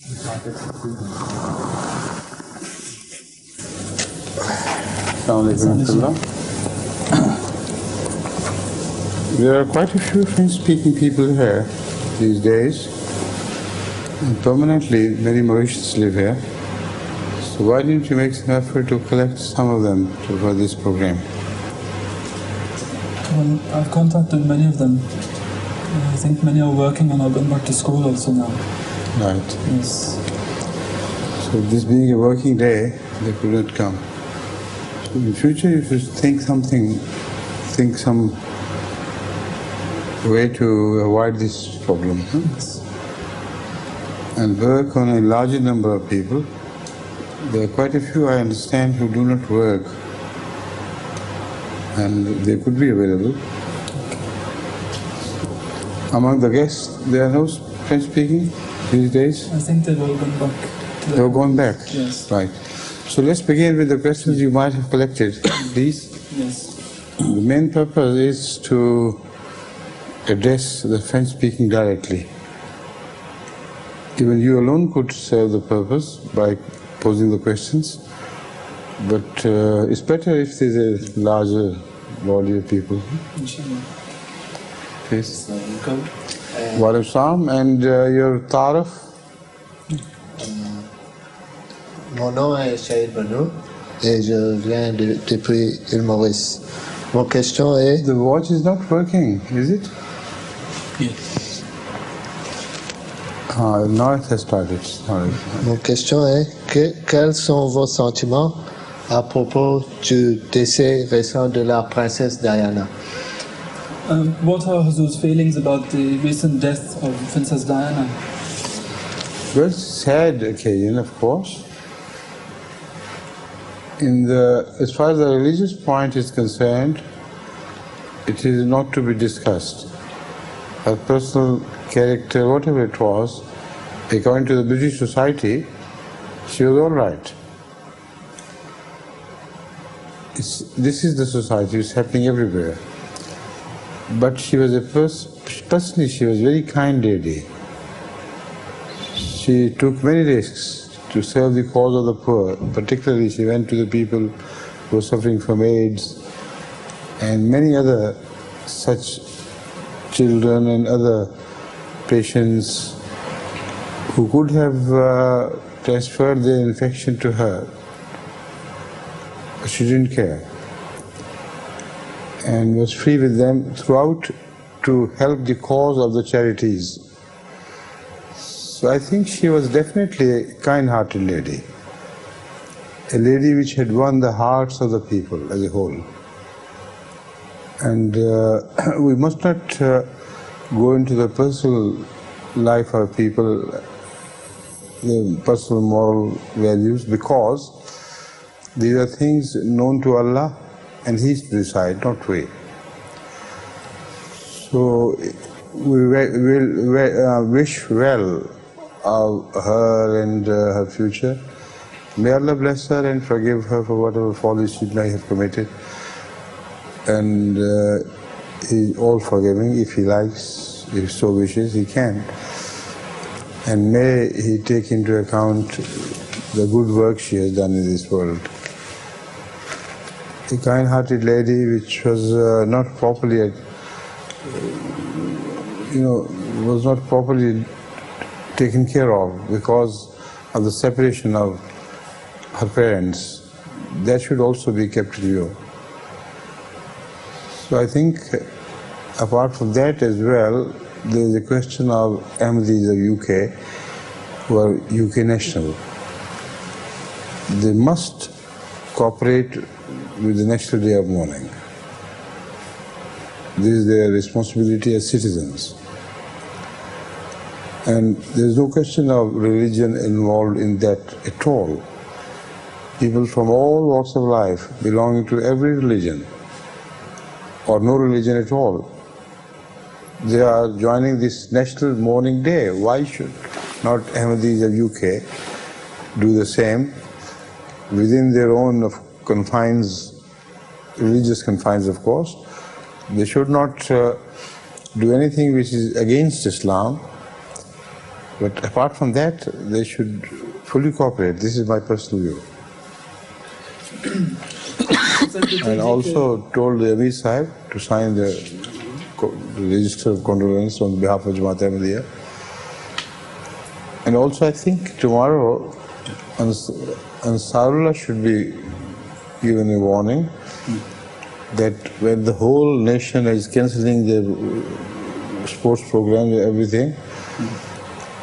There are quite a few French-speaking people here these days. And permanently, many Mauritians live here. So why didn't you make some effort to collect some of them for this program? Well, I've contacted many of them. I think many are working and have gone back to school also now. Right. Yes. So this being a working day, they could not come. So in future you should think some way to avoid this problem. Yes. And work on a larger number of people. There are quite a few, I understand, who do not work, and they could be available. Among the guests, there are no French-speaking these days? I think they've all gone back. They have gone back? Yes. Right. So let's begin with the questions you might have collected, please. Yes. The main purpose is to address the French-speaking directly. Even you alone could serve the purpose by posing the questions, but it's better if there's a larger body of people. Inshallah. Please. Wa alaikum salam. And your taraf? Mon nom est Shahid Banou et je viens depuis l'île Maurice. Mon question est... The watch is not working, is it? Yes. Now it has started. Sorry. Mon question est quels sont vos sentiments à propos du décès récent de la princesse Diana? What are Hazur's feelings about the recent death of Princess Diana? Very sad occasion, of course. As far as the religious point is concerned, it is not to be discussed. Her personal character, whatever it was, according to the British society, she was all right. This is the society, it's happening everywhere. But she was personally she was a very kind lady. She took many risks to serve the cause of the poor. Particularly she went to the people who were suffering from AIDS and many other such children and other patients who could have transferred their infection to her. But she didn't care and was free with them throughout to help the cause of the charities. So I think she was definitely a kind-hearted lady, a lady which had won the hearts of the people as a whole. And we must not go into the personal life of people, the personal moral values, because these are things known to Allah and He's to decide, not we. So we will wish well of her and her future. May Allah bless her and forgive her for whatever follies she may have committed. And He's all forgiving. If He likes, if so wishes, He can. And may He take into account the good work she has done in this world. A kind-hearted lady which was not properly, was not properly taken care of because of the separation of her parents. That should also be kept in view. So I think apart from that as well, there is a question of Ahmadis of UK who are UK national. They must cooperate with the National Day of Mourning. This is their responsibility as citizens. And there is no question of religion involved in that at all. People from all walks of life, belonging to every religion, or no religion at all, they are joining this National Mourning Day. Why should not Ahmadis of UK do the same within their own confines, religious confines of course? They should not do anything which is against Islam, But apart from that, they should fully cooperate. This is my personal view. And also told the Amir Sahib to sign the register of condolence on behalf of Jamaat Ahmadiyya. And also I think tomorrow Ansarullah should be given a warning that when the whole nation is cancelling their sports programs and everything,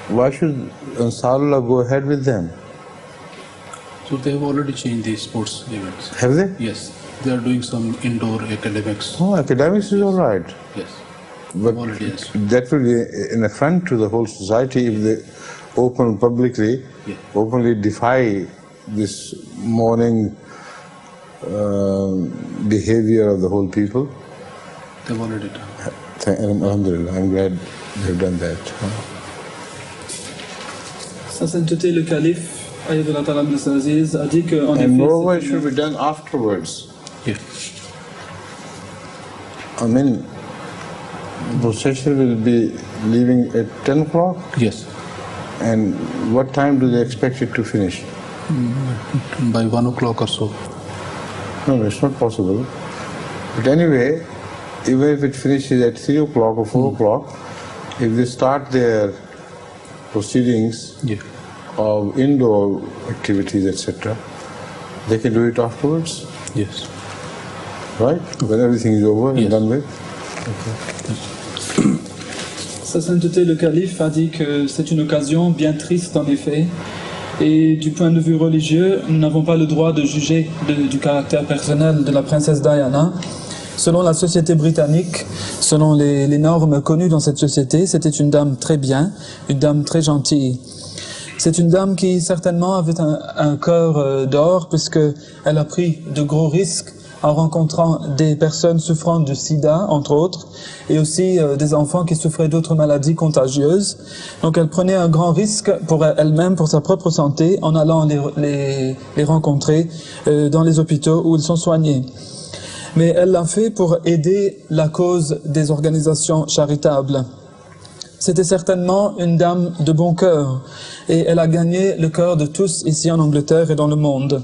why should Ansarullah go ahead with them? So they have already changed the sports events. Have they? Yes, they are doing some indoor academics. Oh, academics is all right. Yes, But already, yes. that will be an affront to the whole society if they publicly openly defy this morning behavior of the whole people. They've already done. Alhamdulillah, I'm glad they've done that. Sa Sainteté le Calife, Ayatollah Talal Aziz, a dit que en And effet, moreover, it c'est should be done afterwards. Yeah. I mean, procession will be leaving at 10 o'clock. Yes. And what time do they expect it to finish? By 1 o'clock or so. No, it's not possible. But anyway, even if it finishes at 3 o'clock or 4 o'clock, if they start their proceedings of indoor activities, etc., they can do it afterwards, Yes. right? When everything is over and Yes. done with. Sa Sainteté le Calife a dit que c'est une occasion bien triste en effet. Et du point de vue religieux, nous n'avons pas le droit de juger du caractère personnel de la princesse Diana. Selon la société britannique, selon les normes connues dans cette société, c'était une dame très bien, une dame très gentille. C'est une dame qui certainement avait un cœur d'or puisqu'elle a pris de gros risques en rencontrant des personnes souffrant de sida, entre autres, et aussi des enfants qui souffraient d'autres maladies contagieuses. Donc elle prenait un grand risque pour elle-même, pour sa propre santé, en allant les rencontrer dans les hôpitaux où ils sont soignés. Mais elle l'a fait pour aider la cause des organisations charitables. C'était certainement une dame de bon cœur, et elle a gagné le cœur de tous ici en Angleterre et dans le monde.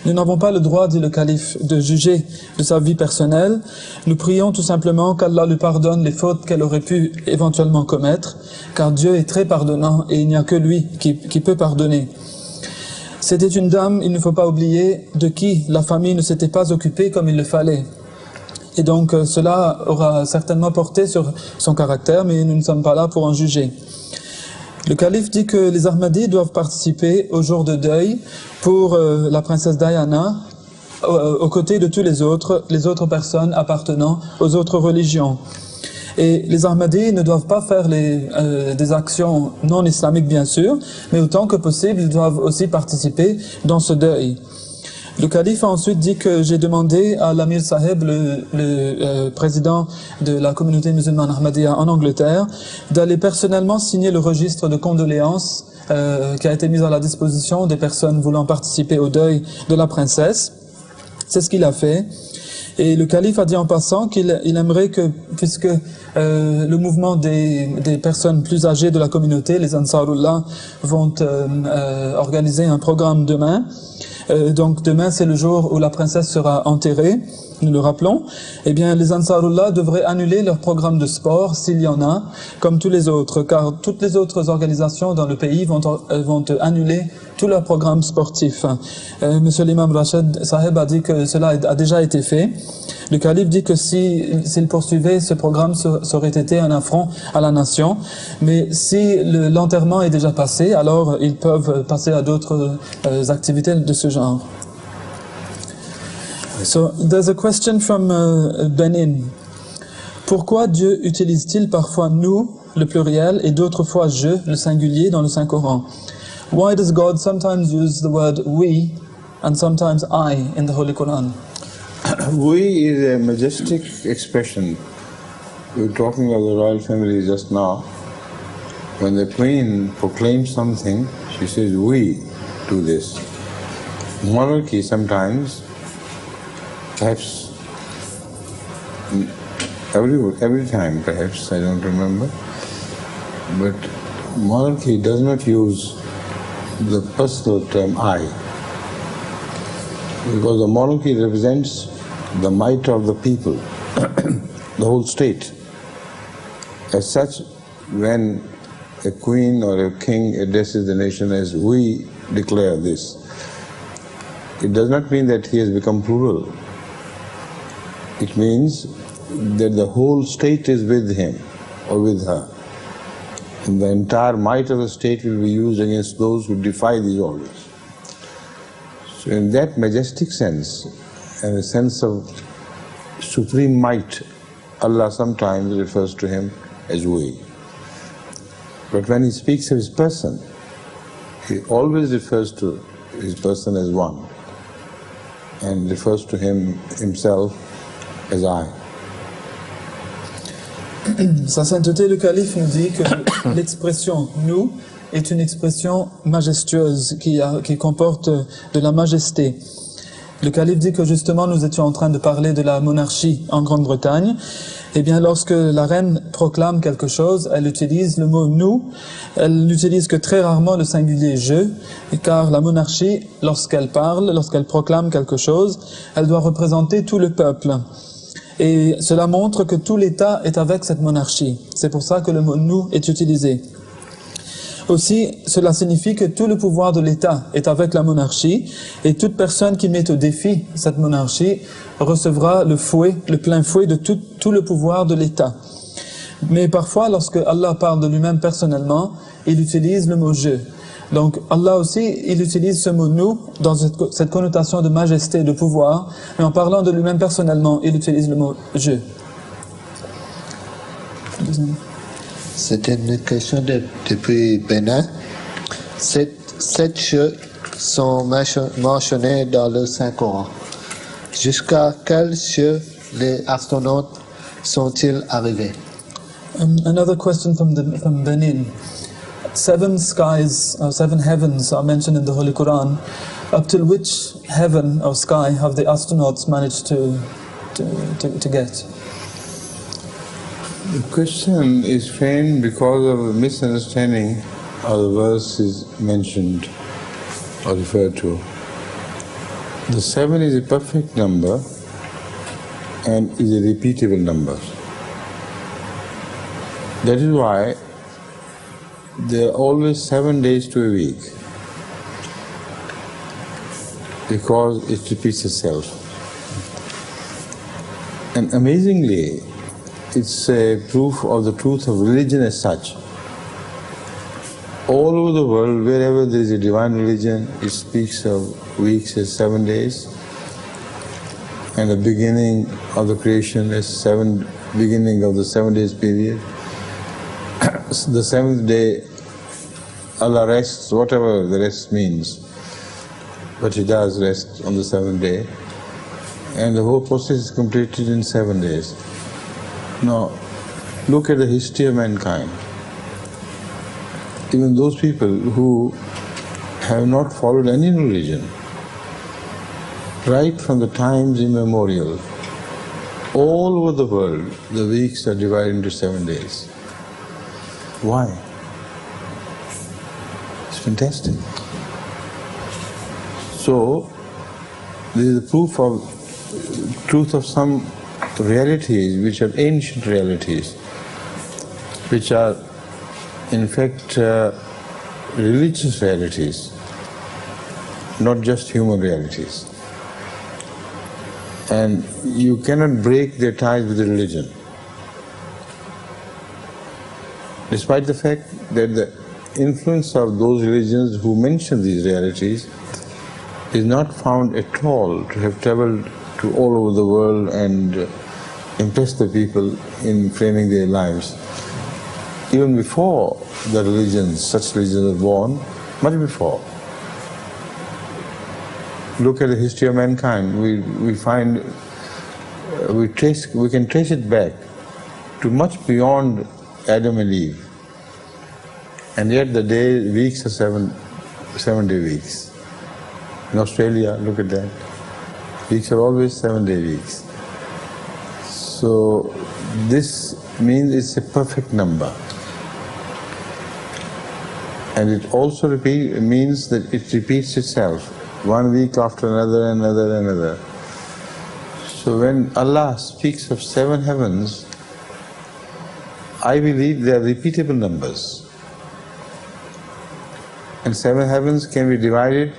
Nous n'avons pas le droit, dit le calife, de juger de sa vie personnelle. Nous prions tout simplement qu'Allah lui pardonne les fautes qu'elle aurait pu éventuellement commettre, car Dieu est très pardonnant et il n'y a que lui qui peut pardonner. C'était une dame, il ne faut pas oublier, de qui la famille ne s'était pas occupée comme il le fallait. Et donc cela aura certainement porté sur son caractère, mais nous ne sommes pas là pour en juger. Le calife dit que les Ahmadis doivent participer au jour de deuil pour la princesse Diana, aux côtés de tous les autres personnes appartenant aux autres religions. Et les Ahmadis ne doivent pas faire des actions non islamiques bien sûr, mais autant que possible, ils doivent aussi participer dans ce deuil. Le calife a ensuite dit que j'ai demandé à l'Amir Sahib, le président de la communauté musulmane Ahmadiyya en Angleterre, d'aller personnellement signer le registre de condoléances qui a été mis à la disposition des personnes voulant participer au deuil de la princesse. C'est ce qu'il a fait. Et le calife a dit en passant qu'il aimerait que, puisque le mouvement des personnes plus âgées de la communauté, les Ansarullah, vont organiser un programme demain. Donc demain c'est le jour où la princesse sera enterrée, nous le rappelons, eh bien les Ansarullah devraient annuler leur programme de sport s'il y en a, comme tous les autres, car toutes les autres organisations dans le pays vont annuler tous leurs programmes sportifs. Monsieur l'imam Rachid Sahib a dit que cela a déjà été fait. Le calife dit que s'il poursuivait, ce programme, ça aurait été un affront à la nation. Mais si l'enterrement est déjà passé, alors ils peuvent passer à d'autres activités de ce genre. So, there's a question from Benin. Pourquoi Dieu utilise-t-il parfois nous, le pluriel, et d'autres fois je, le singulier, dans le Saint-Coran? Why does God sometimes use the word we and sometimes I in the Holy Quran? We is a majestic expression. We were talking of the royal family just now. When the queen proclaims something, she says, we do this. Monarchy sometimes, perhaps every time perhaps, I don't remember, but monarchy does not use the personal term I, because the monarchy represents the might of the people, the whole state. As such, when a queen or a king addresses the nation as we declare this, it does not mean that he has become plural. It means that the whole state is with him or with her. And the entire might of the state will be used against those who defy these orders. So in that majestic sense, and a sense of supreme might, Allah sometimes refers to him as we. But when he speaks of his person, he always refers to his person as one, and refers to himself as I. Sa sainteté, le calife nous dit que l'expression « nous » est une expression majestueuse qui comporte de la majesté. Le calife dit que justement nous étions en train de parler de la monarchie en Grande-Bretagne. Eh bien, lorsque la reine proclame quelque chose, elle utilise le mot « nous », elle n'utilise que très rarement le singulier « je », car la monarchie, lorsqu'elle parle, lorsqu'elle proclame quelque chose, elle doit représenter tout le peuple. Et cela montre que tout l'État est avec cette monarchie. C'est pour ça que le mot « nous » est utilisé. Aussi, cela signifie que tout le pouvoir de l'État est avec la monarchie, et toute personne qui met au défi cette monarchie recevra le fouet, le plein fouet de tout le pouvoir de l'État. Mais parfois, lorsque Allah parle de lui-même personnellement, il utilise le mot « je ». Donc Allah aussi, il utilise ce mot « nous » dans cette connotation de majesté, de pouvoir, mais en parlant de lui-même personnellement, il utilise le mot « je ». C'était une question depuis Bénin. Sept jeux sont mentionnés dans le Saint-Coran. Jusqu'à quel jeu les astronautes sont-ils arrivés? Another question from Benin. 7 skies, or 7 heavens are mentioned in the Holy Quran. Up till which heaven or sky have the astronauts managed to get? The question is framed because of a misunderstanding of the verse is mentioned or referred to. The 7 is a perfect number and is a repeatable number. That is why there are always 7 days to a week, because it repeats itself. And amazingly, it's a proof of the truth of religion as such. All over the world, wherever there is a divine religion, it speaks of weeks as 7 days, and the beginning of the creation as beginning of the 7 days period. The 7th day, Allah rests, whatever the rest means, but He does rest on the 7th day, and the whole process is completed in 7 days. Now, look at the history of mankind. Even those people who have not followed any religion, right from the times immemorial, all over the world, the weeks are divided into 7 days. Why? It's fantastic. So, this is the proof of truth of some realities which are ancient realities, which are in fact religious realities, not just human realities. And you cannot break their ties with the religion. Despite the fact that the influence of those religions who mention these realities is not found at all to have traveled to all over the world and impressed the people in framing their lives. Even before the religions, such religions were born, much before. Look at the history of mankind. We find, we can trace it back to much beyond Adam and Eve. And yet the weeks are 7-day weeks. In Australia, look at that. Weeks are always 7-day weeks. So this means it's a perfect number. And it also means that it repeats itself, 1 week after another, another. So when Allah speaks of 7 heavens, I believe they are repeatable numbers. And 7 heavens can be divided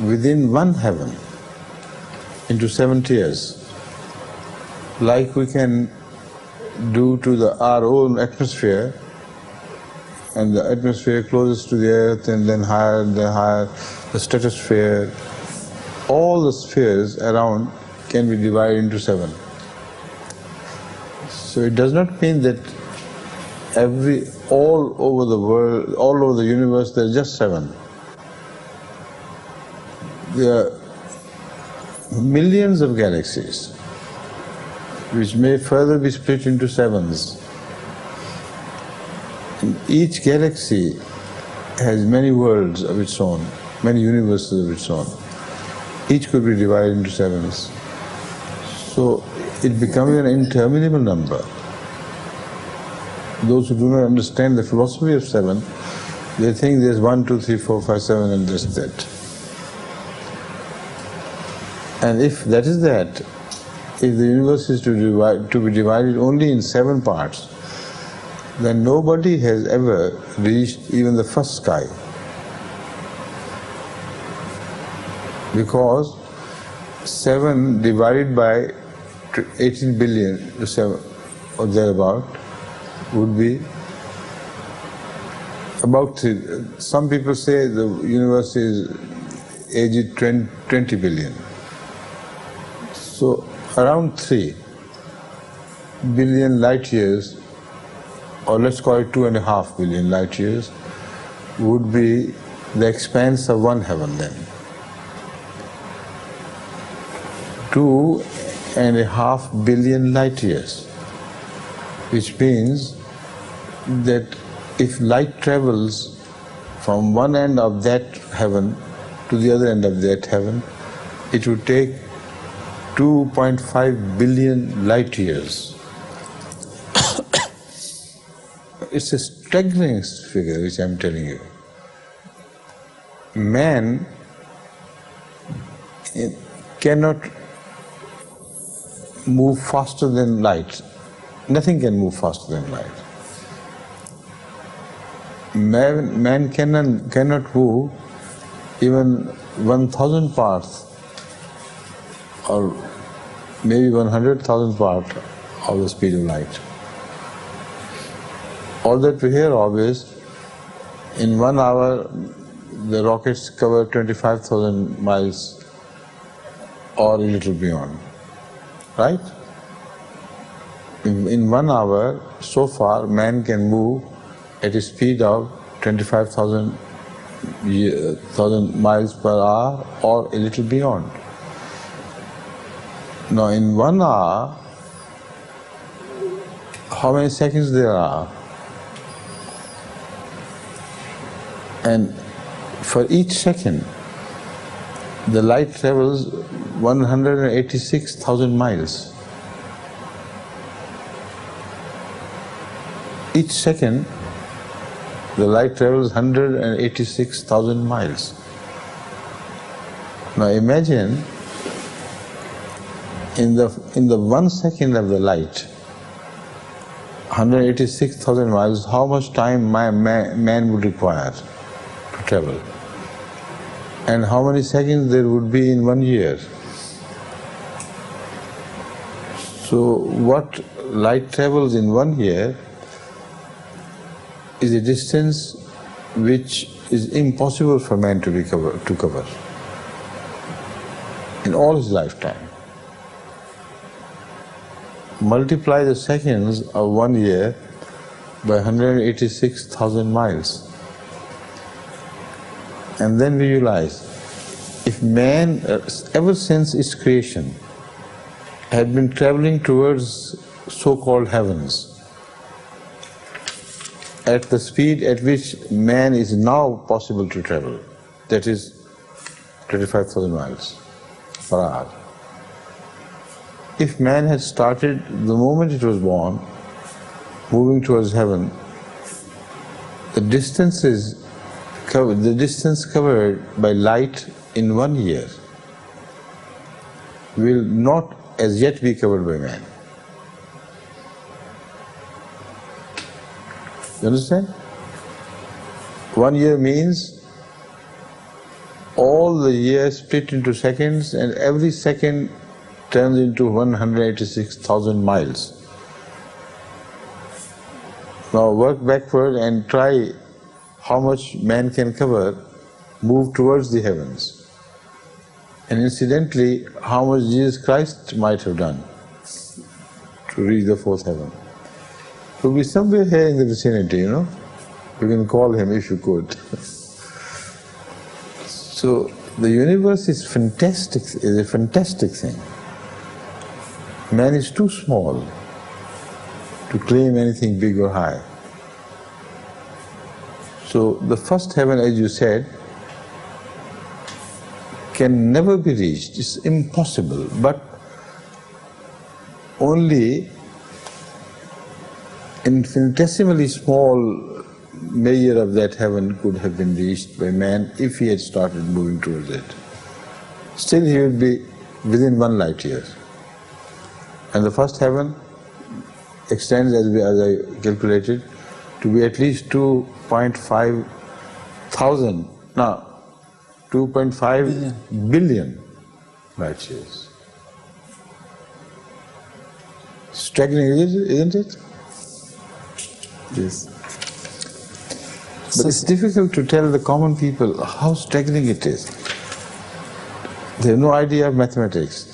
within 1 heaven into 7 tiers, like we can do to our own atmosphere, and the atmosphere closest to the earth, and then higher, the stratosphere. All the spheres around can be divided into 7. So it does not mean that all over the world, all over the universe, there are just 7. There are millions of galaxies, which may further be split into 7s. And each galaxy has many worlds of its own, many universes of its own. Each could be divided into 7s. So it becomes an interminable number. Those who do not understand the philosophy of 7, they think there's 1, 2, 3, 4, 5, 7 and just that. And if that is that, if the universe is to be divided only in 7 parts, then nobody has ever reached even the first sky. Because 7 divided by 18 billion or thereabout would be about 3. Some people say the universe is aged 20 billion. So around 3 billion light years, or let's call it 2.5 billion light years, would be the expanse of 1 heaven then. 2.5 billion light years, which means that if light travels from one end of that heaven to the other end of that heaven, it would take 2.5 billion light years. It's a staggering figure which I'm telling you. Man cannot move faster than light. Nothing can move faster than light. Man cannot move even 1,000 parts or maybe 100,000 parts of the speed of light. All that we hear of is, in 1 hour the rockets cover 25,000 miles or a little beyond, right? In 1 hour, so far, man can move at a speed of 25,000 miles per hour or a little beyond. Now, in 1 hour, how many seconds there are? And for each second, the light travels 186,000 miles. Each second, the light travels 186,000 miles. Now imagine, in the 1 second of the light, 186,000 miles, how much time man would require to travel? And how many seconds there would be in 1 year? So what light travels in 1 year is a distance which is impossible for man to cover in all his lifetime. Multiply the seconds of 1 year by 186,000 miles, and then realize, if man, ever since its creation, had been traveling towards so-called heavens at the speed at which man is now possible to travel, that is 25,000 miles per hour. If man had started the moment it was born, moving towards heaven, the distances the distance covered by light in 1 year will not as yet be covered by man. You understand? 1 year means all the years split into seconds, and every second turns into 186,000 miles. Now work backward and try how much man can cover, move towards the heavens. And incidentally, how much Jesus Christ might have done to reach the fourth heaven. It will be somewhere here in the vicinity, you know. You can call him if you could. So the universe is fantastic, is a fantastic thing. Man is too small to claim anything big or high. So the first heaven, as you said, can never be reached. It's impossible. But only infinitesimally small measure of that heaven could have been reached by man if he had started moving towards it. Still he would be within 1 light year. And the first heaven extends, as I calculated, to be at least 2.5 thousand, no, 2.5 billion light years. Staggering, isn't it? Yes. But it's difficult to tell the common people how staggering it is. They have no idea of mathematics.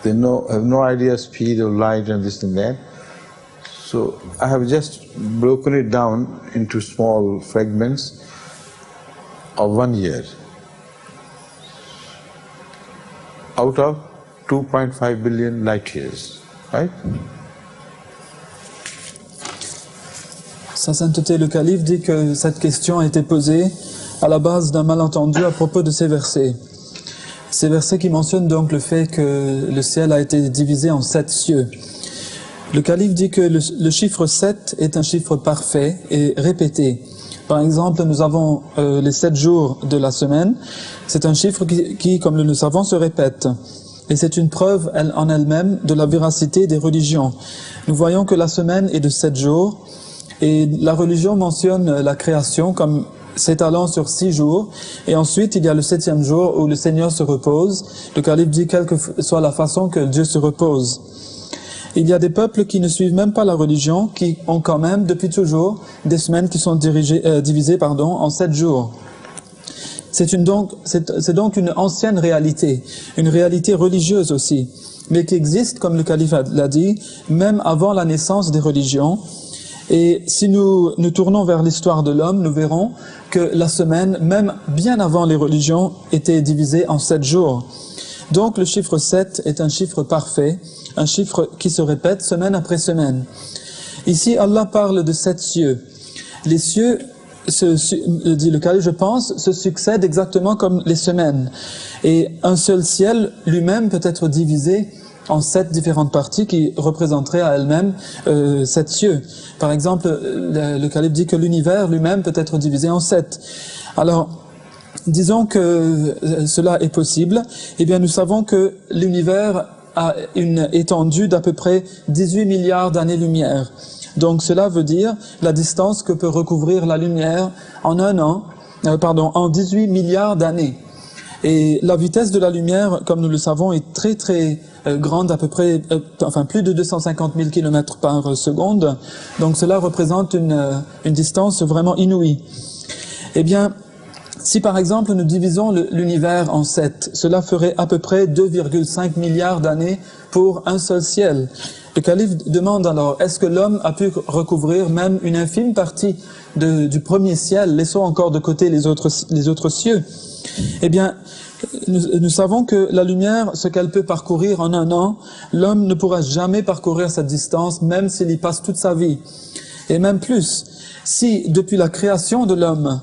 They have no idea of speed of light and this and that. So I have just broken it down into small fragments of 1 year out of 2.5 billion light years, right? Sa Sainteté le Calife dit que cette question a été posée à la base d'un malentendu à propos de ces versets. Ces versets qui mentionnent donc le fait que le ciel a été divisé en 7 cieux. Le Calife dit que le chiffre 7 est un chiffre parfait et répété. Par exemple, nous avons les 7 jours de la semaine. C'est un chiffre qui, comme nous le savons, se répète. Et c'est une preuve en elle-même de la véracité des religions. Nous voyons que la semaine est de 7 jours. Et la religion mentionne la création comme s'étalant sur 6 jours. Et ensuite, il y a le 7e jour où le Seigneur se repose. Le Calife dit quelle que soit la façon que Dieu se repose. Il y a des peuples qui ne suivent même pas la religion, qui ont quand même, depuis toujours, des semaines qui sont divisées en 7 jours. C'est donc une ancienne réalité, une réalité religieuse aussi, mais qui existe, comme le Calife l'a dit, même avant la naissance des religions. Et si nous tournons vers l'histoire de l'homme, nous verrons que la semaine, même bien avant les religions, était divisée en 7 jours. Donc le chiffre 7 est un chiffre parfait, un chiffre qui se répète semaine après semaine. Ici, Allah parle de 7 cieux. Les cieux, dit le Calife, je pense, se succèdent exactement comme les semaines. Et un seul ciel lui-même peut être divisé en 7 différentes parties qui représenteraient à elles-mêmes 7 cieux. Par exemple, le Calife dit que l'univers lui-même peut être divisé en 7. Alors, disons que cela est possible. Eh bien, nous savons que l'univers a une étendue d'à peu près 18 milliards d'années-lumière. Donc, cela veut dire la distance que peut recouvrir la lumière en en 18 milliards d'années. Et la vitesse de la lumière, comme nous le savons, est très très grande, à peu près, plus de 250 000 km par seconde. Donc cela représente une distance vraiment inouïe. Eh bien, si par exemple nous divisons l'univers en 7, cela ferait à peu près 2,5 milliards d'années pour un seul ciel. Le Calife demande alors, est-ce que l'homme a pu recouvrir même une infime partie du premier ciel? Laissons encore de côté les autres cieux. Eh bien, nous savons que la lumière, ce qu'elle peut parcourir en 1 an, l'homme ne pourra jamais parcourir cette distance, même s'il y passe toute sa vie. Et même plus, si depuis la création de l'homme,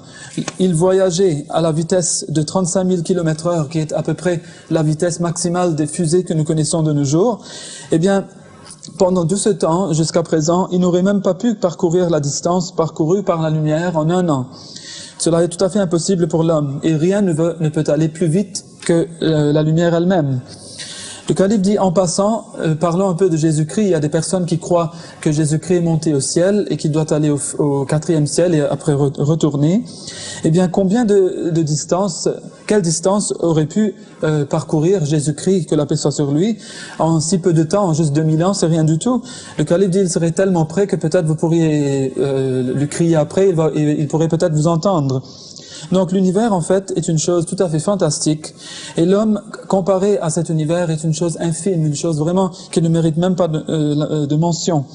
il voyageait à la vitesse de 35 000 km/h, qui est à peu près la vitesse maximale des fusées que nous connaissons de nos jours, eh bien, pendant tout ce temps, jusqu'à présent, il n'aurait même pas pu parcourir la distance parcourue par la lumière en 1 an. Cela est tout à fait impossible pour l'homme et rien ne peut aller plus vite que la lumière elle-même. Le calife dit en passant, parlant un peu de Jésus-Christ, il y a des personnes qui croient que Jésus-Christ est monté au ciel et qu'il doit aller au 4e ciel et après retourner. Eh bien, combien de distance, quelle distance aurait pu parcourir Jésus-Christ, que la paix soit sur lui, en si peu de temps, en juste 2000 ans, c'est rien du tout. Le calife dit il serait tellement près que peut-être vous pourriez lui crier après, il pourrait peut-être vous entendre. Donc l'univers en fait est une chose tout à fait fantastique et l'homme comparé à cet univers est une chose infime, une chose vraiment qui ne mérite même pas de mention.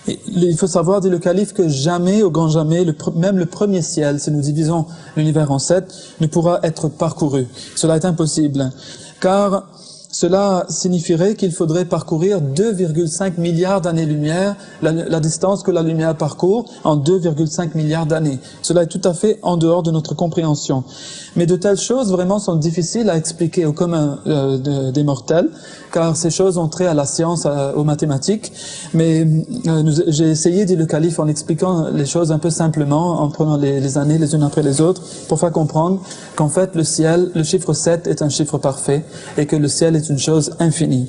Et il faut savoir, dit le calife, que jamais, au grand jamais, même le premier ciel, si nous divisons l'univers en 7, ne pourra être parcouru. Cela est impossible, car cela signifierait qu'il faudrait parcourir 2,5 milliards d'années-lumière, la distance que la lumière parcourt en 2,5 milliards d'années. Cela est tout à fait en dehors de notre compréhension. Mais de telles choses vraiment sont difficiles à expliquer au commun des mortels, car ces choses ont trait à la science, aux mathématiques. Mais j'ai essayé, dit le calife, en expliquant les choses un peu simplement, en prenant les années les unes après les autres, pour faire comprendre qu'en fait le ciel, le chiffre 7 est un chiffre parfait, et que le ciel est une chose infinie.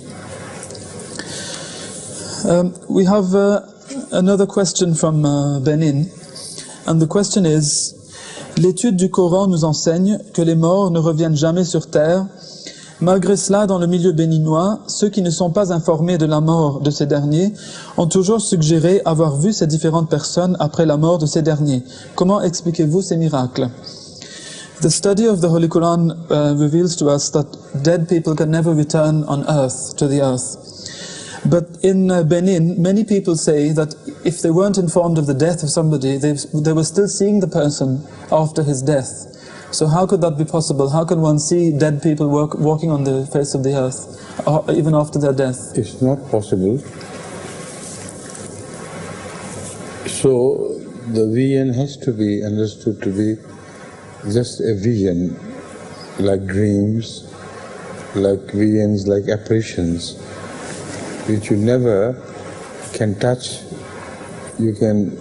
We have another question from Benin, and the question is, l'étude du Coran nous enseigne que les morts ne reviennent jamais sur terre. Malgré cela, dans le milieu béninois, ceux qui ne sont pas informés de la mort de ces derniers ont toujours suggéré avoir vu ces différentes personnes après la mort de ces derniers. Comment expliquez-vous ces miracles? The study of the Holy Quran reveals to us that dead people can never return on earth, to the earth. But in Benin, many people say that if they weren't informed of the death of somebody, they were still seeing the person after his death. So how could that be possible? How can one see dead people walking on the face of the earth, even after their death? It's not possible. So the vision has to be understood to be just a vision, like dreams, like visions, like apparitions, which you never can touch, you can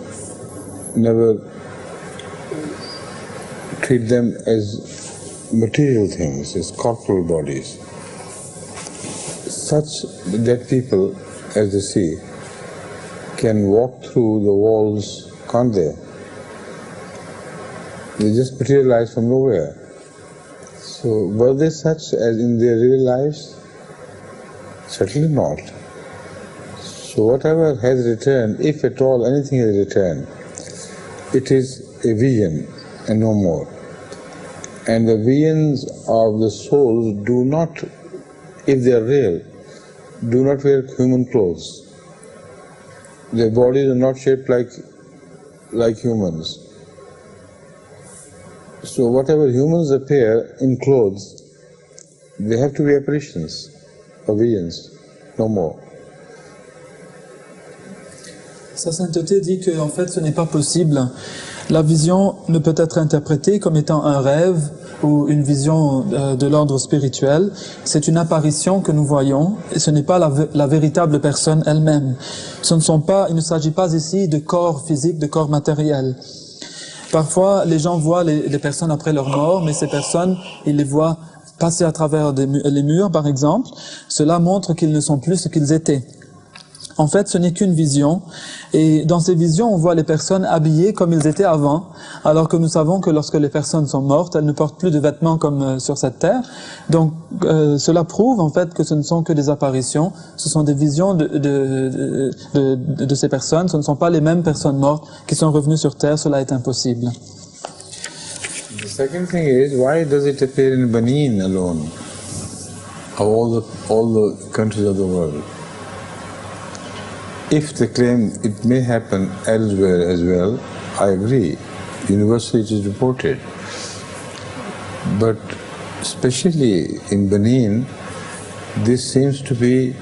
never treat them as material things, as corporal bodies. Such dead people, as they see, can walk through the walls, can't they? They just materialize from nowhere. So were they such as in their real lives? Certainly not. So whatever has returned, if at all anything has returned, it is a vision and no more. And the visions of the souls do not, if they are real, do not wear human clothes. Their bodies are not shaped like humans. So whatever humans appear in clothes, they have to be apparitions or visions, no more. Sa sainteté dit que en fait ce n'est pas possible. La vision ne peut être interprétée comme étant un rêve ou une vision de l'ordre spirituel. C'est une apparition que nous voyons et ce n'est pas la véritable personne elle-même. Il ne s'agit pas ici de corps physique, de corps matériel. Parfois, les gens voient les personnes après leur mort, mais ces personnes, ils les voient passer à travers les murs, par exemple. Cela montre qu'ils ne sont plus ce qu'ils étaient. En fait, ce n'est qu'une vision, et dans ces visions, on voit les personnes habillées comme ils étaient avant, alors que nous savons que lorsque les personnes sont mortes, elles ne portent plus de vêtements comme sur cette terre. Donc, cela prouve en fait que ce ne sont que des apparitions, ce sont des visions de ces personnes, ce ne sont pas les mêmes personnes mortes qui sont revenues sur terre, cela est impossible. The second thing is, why does it appear in Benin alone, of all the countries of the world? If they claim it may happen elsewhere as well, I agree. Universally it is reported. But especially in Benin, this seems to be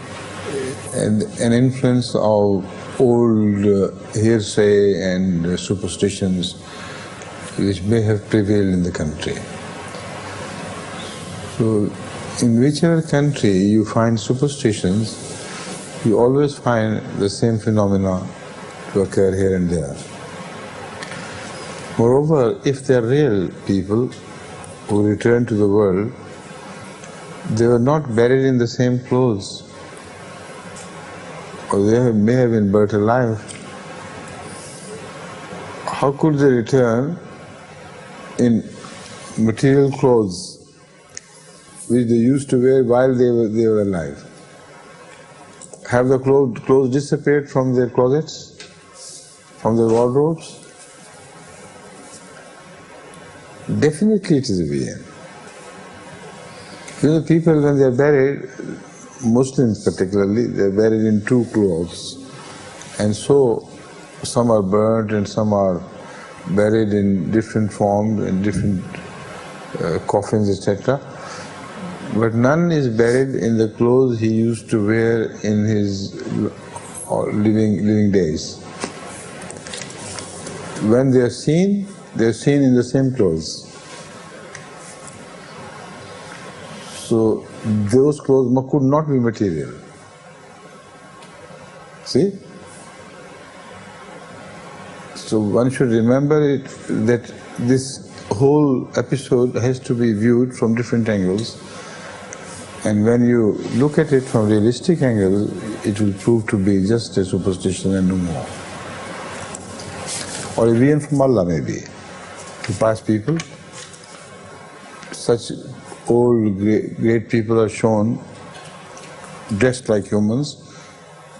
an influence of old hearsay and superstitions which may have prevailed in the country. So in whichever country you find superstitions, you always find the same phenomena to occur here and there. Moreover, if they are real people who return to the world, they were not buried in the same clothes, or they may have been buried alive. How could they return in material clothes which they used to wear while they were alive? Have the clothes disappeared from their closets, from their wardrobes? Definitely it is a being. You know, people when they are buried, Muslims particularly, they are buried in two clothes, and so some are burnt and some are buried in different forms, in different coffins, etc. But none is buried in the clothes he used to wear in his living days. When they are seen in the same clothes. So those clothes could not be material. See? So one should remember it, that this whole episode has to be viewed from different angles, and when you look at it from realistic angle, it will prove to be just a superstition and no more. Or even from Allah maybe, to past people. Such old great people are shown dressed like humans,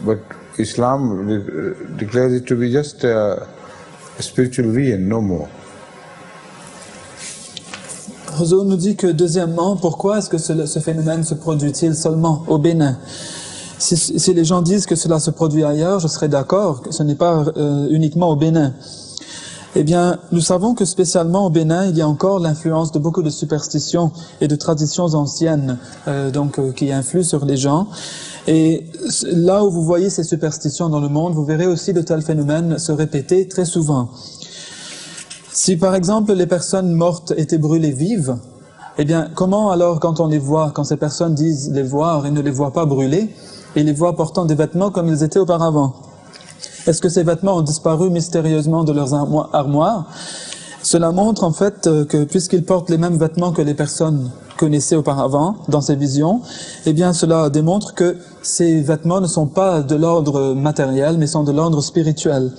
but Islam declares it to be just a spiritual being, no more. Huzour nous dit que deuxièmement, pourquoi est-ce que ce phénomène se produit-il seulement au Bénin? Si les gens disent que cela se produit ailleurs, je serais d'accord, que ce n'est pas uniquement au Bénin. Eh bien, nous savons que spécialement au Bénin, il y a encore l'influence de beaucoup de superstitions et de traditions anciennes qui influent sur les gens. Et là où vous voyez ces superstitions dans le monde, vous verrez aussi de tels phénomènes se répéter très souvent. Si par exemple les personnes mortes étaient brûlées vives, eh bien comment alors quand on les voit, quand ces personnes disent les voir et ne les voient pas brûlées, et les voient portant des vêtements comme ils étaient auparavant? Est-ce que ces vêtements ont disparu mystérieusement de leurs armoires? Cela montre en fait que puisqu'ils portent les mêmes vêtements que les personnes connaissaient auparavant dans ces visions, eh bien cela démontre que ces vêtements ne sont pas de l'ordre matériel mais sont de l'ordre spirituel.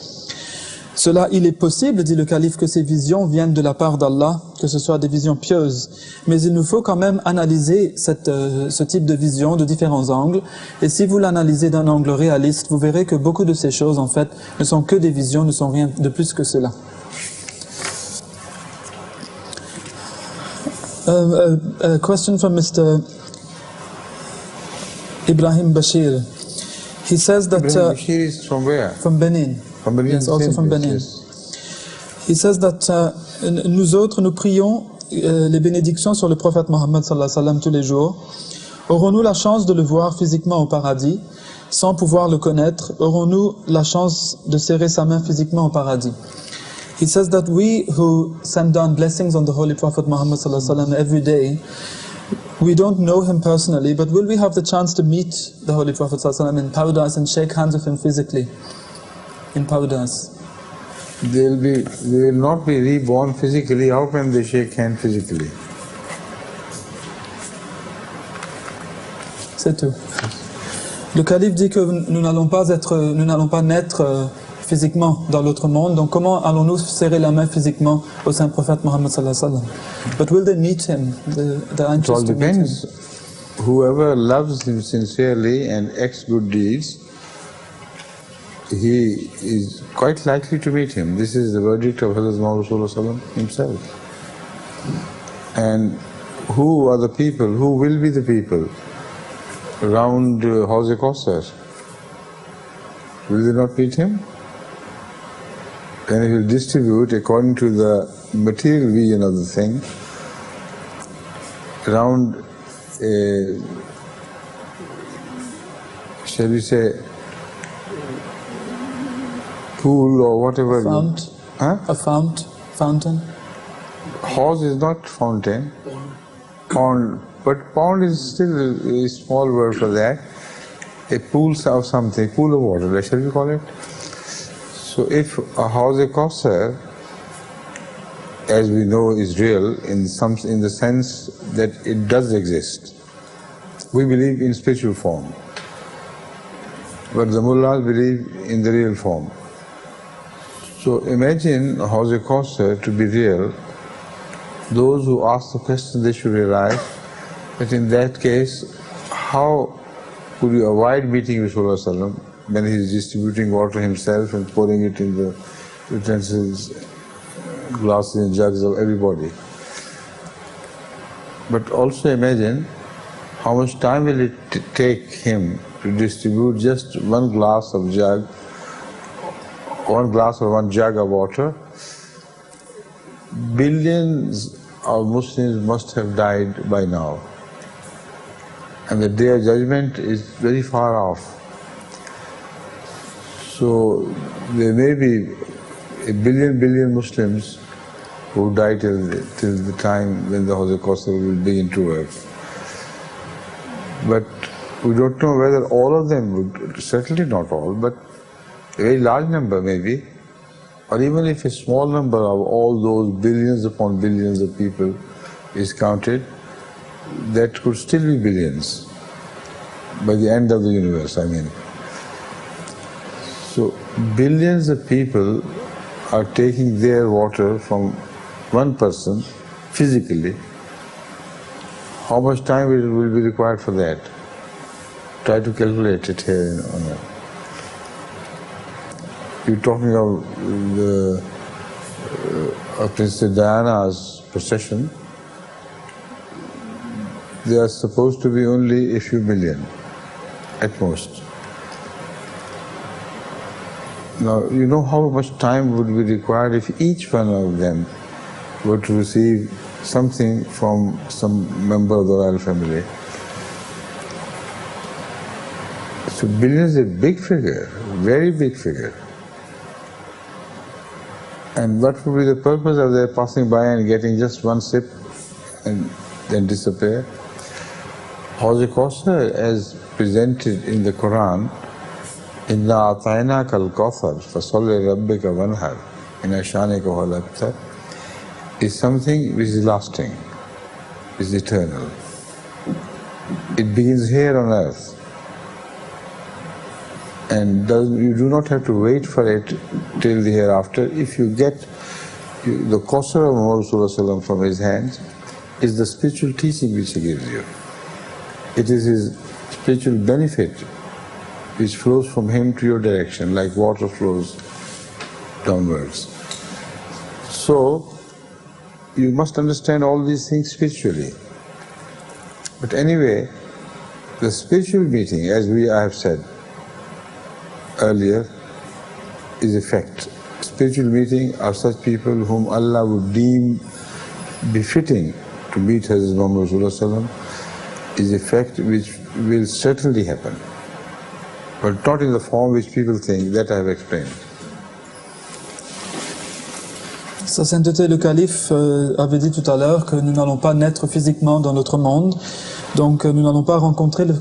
Cela, il est possible, dit le calife, que ces visions viennent de la part d'Allah, que ce soit des visions pieuses. Mais il nous faut quand même analyser ce type de vision de différents angles. Et si vous l'analysez d'un angle réaliste, vous verrez que beaucoup de ces choses, en fait, ne sont que des visions, ne sont rien de plus que cela. A question from Mr. Ibrahim Bashir. He says that... Ibrahim Bashir is from where? From Benin. From Benin, yes, also from Benin. Yes. He says that nous autres, nous prions les bénédictions sur le prophète Mohammed sallallahu alayhi wa sallam tous les jours. Aurons-nous la chance de le voir physiquement au paradis? Sans pouvoir le connaître, aurons-nous la chance de serrer sa main physiquement au paradis? He says that we who send down blessings on the Holy Prophet Muhammad sallallahu alaihi wasallam every day, we don't know him personally, but will we have the chance to meet the Holy Prophet sallallahu alaihi wasallam in paradise and shake hands with him physically in paradise? They will not be reborn physically. How can they shake hands physically? C'est tout. Le calife dit que nous n'allons pas naître physiquement dans l'autre monde. Donc comment allons-nous serrer la main physiquement au saint prophète Mohammed sallallahu alayhi wa sallam? But will they meet him? It all depends. Whoever loves him sincerely and acts good deeds, he is quite likely to meet him. This is the verdict of Hazrat Muhammad Rasulullah himself. And who are the people? Who will be the people around Hawz-e Kausar? Will they not meet him? And he will distribute according to the material vision of the thing around a, shall we say, pool or whatever. Fount. Huh? A fountain. Hawz is not fountain. Pond. But pond is still a small word for that. A pool of something, pool of water, shall we call it? So if a Hawz-e Kausar as we know, is real in the sense that it does exist. We believe in spiritual form, but the mullahs believe in the real form. So imagine Hawz Kausar to be real. Those who ask the question, they should realize that in that case, how could you avoid meeting Rasulullah when he is distributing water himself and pouring it in the utensils, glasses and jugs of everybody? But also imagine how much time will it take him to distribute just one glass or one jug of water. Billions of Muslims must have died by now, and the day of judgment is very far off. So there may be a billion Muslims who die till the time when the Hawz Kausar will begin to work. But we don't know whether all of them would, certainly not all, but a very large number maybe, or even if a small number of all those billions upon billions of people is counted, that could still be billions by the end of the universe, I mean. So billions of people are taking their water from one person physically. How much time will be required for that? Try to calculate it here on a. You're talking of Princess Diana's procession. There are supposed to be only a few million, at most. Now, you know how much time would be required if each one of them were to receive something from some member of the royal family. So billions is a big figure, very big figure. And what would be the purpose of their passing by and getting just one sip and then disappear? Hawz Kausar, as presented in the Quran, Inna a'tainaka al-Kawthar fasalli rabbika wanhar inna shanika huwal abtar, is something which is lasting, is eternal. It begins here on earth. And you do not have to wait for it till the hereafter. If you get the Kausar of Muhammad Rasulullah from his hands, is the spiritual teaching which he gives you. It is his spiritual benefit which flows from him to your direction, like water flows downwards. So, you must understand all these things spiritually. But anyway, the spiritual meeting, as I have said earlier, is a fact. Spiritual meeting are such people whom Allah would deem befitting to meet Hazrat Muhammad Rasulullah, is a fact which will certainly happen, but not in the form which people think, that I have explained. Sa sainteté le calife avait dit tout à l'heure que nous n'allons pas naître physiquement dans notre monde, donc nous n'allons pas rencontrer le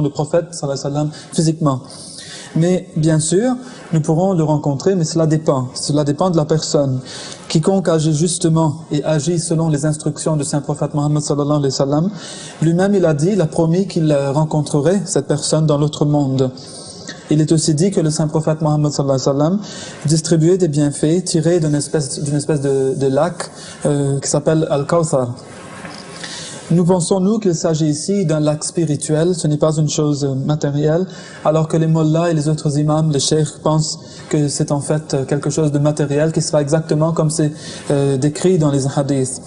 prophète sallallahu alayhi wa sallam physiquement. Mais bien sûr, nous pourrons le rencontrer, mais cela dépend de la personne. Quiconque agit justement et agit selon les instructions du saint prophète Mohammed sallallahu alayhi wa sallam, lui-même il a dit, il a promis qu'il rencontrerait cette personne dans l'autre monde. Il est aussi dit que le saint prophète Mohammed sallallahu alayhi wa sallam distribuait des bienfaits tirés d'une espèce de lac qui s'appelle Al-Kawthar. Nous pensons, nous, qu'il s'agit ici d'un lac spirituel, ce n'est pas une chose matérielle, alors que les mollahs et les autres imams, les cheikhs, pensent que c'est en fait quelque chose de matériel qui sera exactement comme c'est décrit dans les hadiths.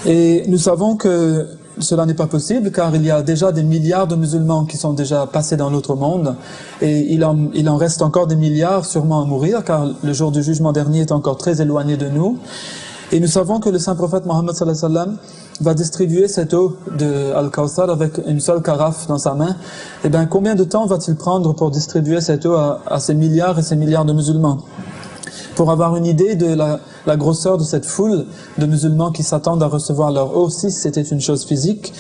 Et nous savons que cela n'est pas possible, car il y a déjà des milliards de musulmans qui sont déjà passés dans l'autre monde, et il en reste encore des milliards sûrement à mourir, car le jour du jugement dernier est encore très éloigné de nous. Et nous savons que le saint prophète Mohammed sallallahu alayhi wa sallam va distribuer cette eau de Al-Kawthar avec une seule carafe dans sa main. Eh bien, combien de temps va-t-il prendre pour distribuer cette eau à ces milliards et ces milliards de musulmans? Pour avoir une idée de la grosseur de cette foule de musulmans qui s'attendent à recevoir leur eau, si c'était une chose physique,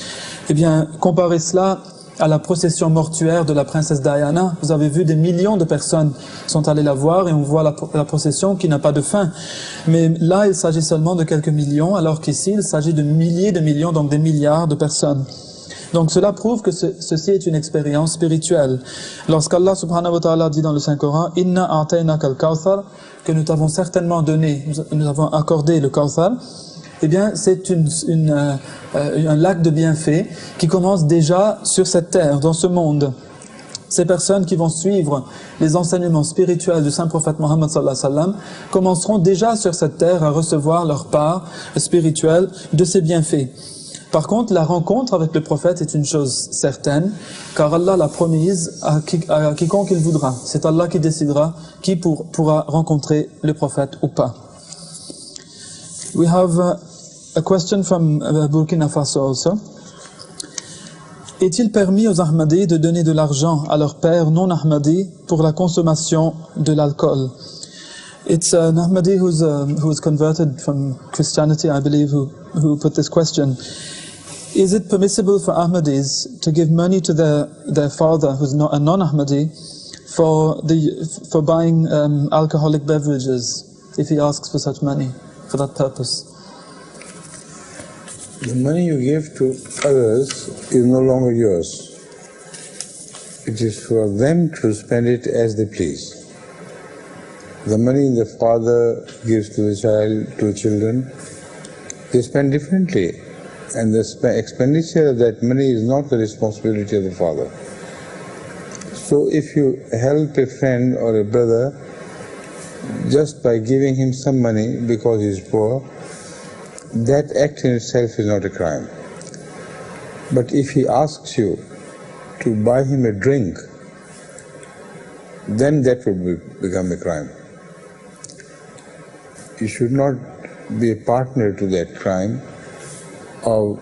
eh bien, comparez cela à la procession mortuaire de la princesse Diana. Vous avez vu, des millions de personnes sont allées la voir et on voit la procession qui n'a pas de fin. Mais là, il s'agit seulement de quelques millions, alors qu'ici, il s'agit de milliers de millions, donc des milliards de personnes. Donc cela prouve que ceci est une expérience spirituelle. Lorsqu'Allah subhanahu wa ta'ala dit dans le Saint-Coran « Inna a'tainaka al-Kawthar » que nous t'avons certainement donné, nous avons accordé le Kawthar, eh bien c'est un lac de bienfaits qui commence déjà sur cette terre, dans ce monde. Ces personnes qui vont suivre les enseignements spirituels du Saint-Prophète Mohammed sallallahu alayhi wa sallam commenceront déjà sur cette terre à recevoir leur part spirituelle de ces bienfaits. Par contre, la rencontre avec le prophète est une chose certaine, car Allah l'a promise à quiconque il voudra. C'est Allah qui décidera qui pourra rencontrer le prophète ou pas. We have a question from Burkina Faso also. Est-il permis aux Ahmadis de donner de l'argent à leur père non Ahmadi pour la consommation de l'alcool? It's an Ahmadi who's converted from Christianity, I believe, who put this question. Is it permissible for Ahmadis to give money to their father, who's not a non-Ahmadi, for buying alcoholic beverages, if he asks for such money, for that purpose? The money you give to others is no longer yours. It is for them to spend it as they please. The money the father gives to the child, to children, they spend differently. And the expenditure of that money is not the responsibility of the father. So if you help a friend or a brother just by giving him some money because he is poor, that act in itself is not a crime. But if he asks you to buy him a drink, then that would become a crime. You should not be a partner to that crime of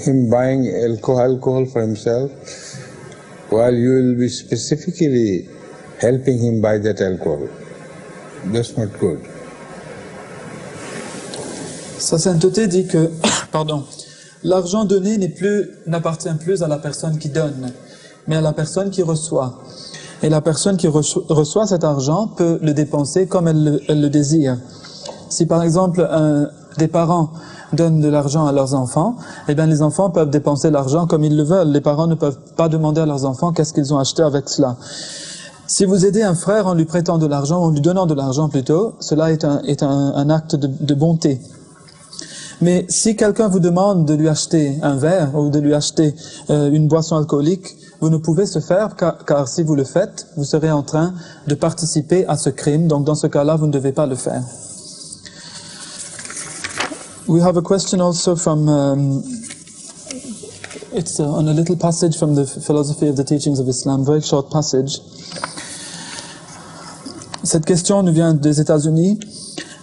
him buying alcohol for himself, while you will be specifically helping him buy that alcohol. That's not good. Sa sainteté dit que, l'argent donné n'appartient plus à la personne qui donne, mais à la personne qui reçoit. Et la personne qui reçoit cet argent peut le dépenser comme elle le désire. Si par exemple des parents donnent de l'argent à leurs enfants, eh bien les enfants peuvent dépenser l'argent comme ils le veulent. Les parents ne peuvent pas demander à leurs enfants qu'est-ce qu'ils ont acheté avec cela. Si vous aidez un frère en lui prêtant de l'argent, en lui donnant de l'argent plutôt, cela est un acte de bonté. Mais si quelqu'un vous demande de lui acheter un verre ou de lui acheter une boisson alcoolique, vous ne pouvez se faire car si vous le faites, vous serez en train de participer à ce crime. Donc dans ce cas-là, vous ne devez pas le faire. We have a question also from, it's on a little passage from the Philosophy of the Teachings of Islam, very short passage. Cette question nous vient des États-Unis.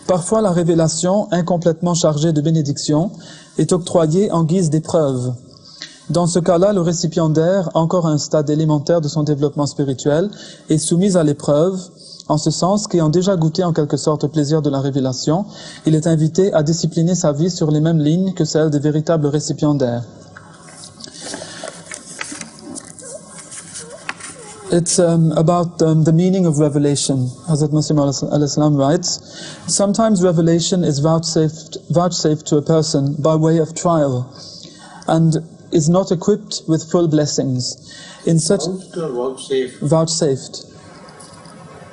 Parfois, la révélation, incomplètement chargée de bénédictions, est octroyée en guise d'épreuve. Dans ce cas-là, le récipiendaire, encore à un stade élémentaire de son développement spirituel, est soumis à l'épreuve, en ce sens qu'ayant déjà goûté en quelque sorte au plaisir de la révélation, il est invité à discipliner sa vie sur les mêmes lignes que celles des véritables récipiendaires. It's about the meaning of revelation. Hazrat Masih al-Islam writes, sometimes revelation is vouchsafed to a person by way of trial and is not equipped with full blessings. In such vouchsafed.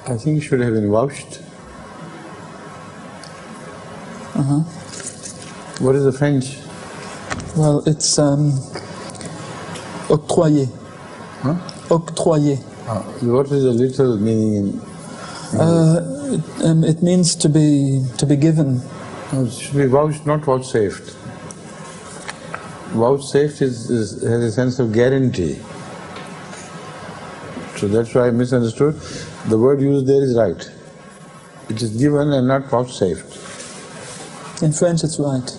I think it should have been vouched. What is the French? Well, it's octroyé. Huh? Octroyé. What is the literal meaning in? It means to be given. No, it should be vouched, not vouchsafed. Vouchsafed has a sense of guarantee. So that's why I misunderstood. The word used there is right. It is given and not vouchsafed. In French it's right.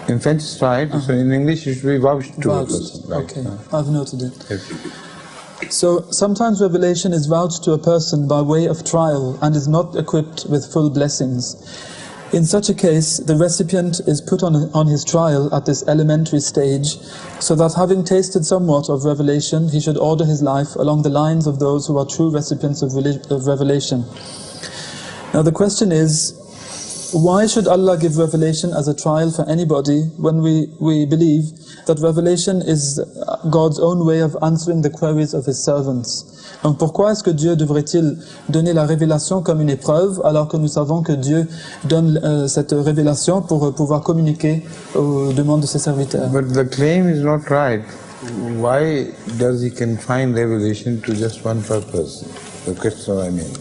In French it's right, so in English it should be vouched to a person. Right. Okay, I've noted it. Yes. So sometimes revelation is vouched to a person by way of trial and is not equipped with full blessings. In such a case, the recipient is put on his trial at this elementary stage, so that having tasted somewhat of revelation, he should order his life along the lines of those who are true recipients of revelation. Now the question is, why should Allah give revelation as a trial for anybody when we believe that revelation is God's own way of answering the queries of His servants? Donc pourquoi est-ce que Dieu devrait-il donner la révélation comme une épreuve alors que nous savons que Dieu donne cette révélation pour pouvoir communiquer aux demandes de ses serviteurs? But the claim is not right. Why does He confine revelation to just one purpose? The question I mean.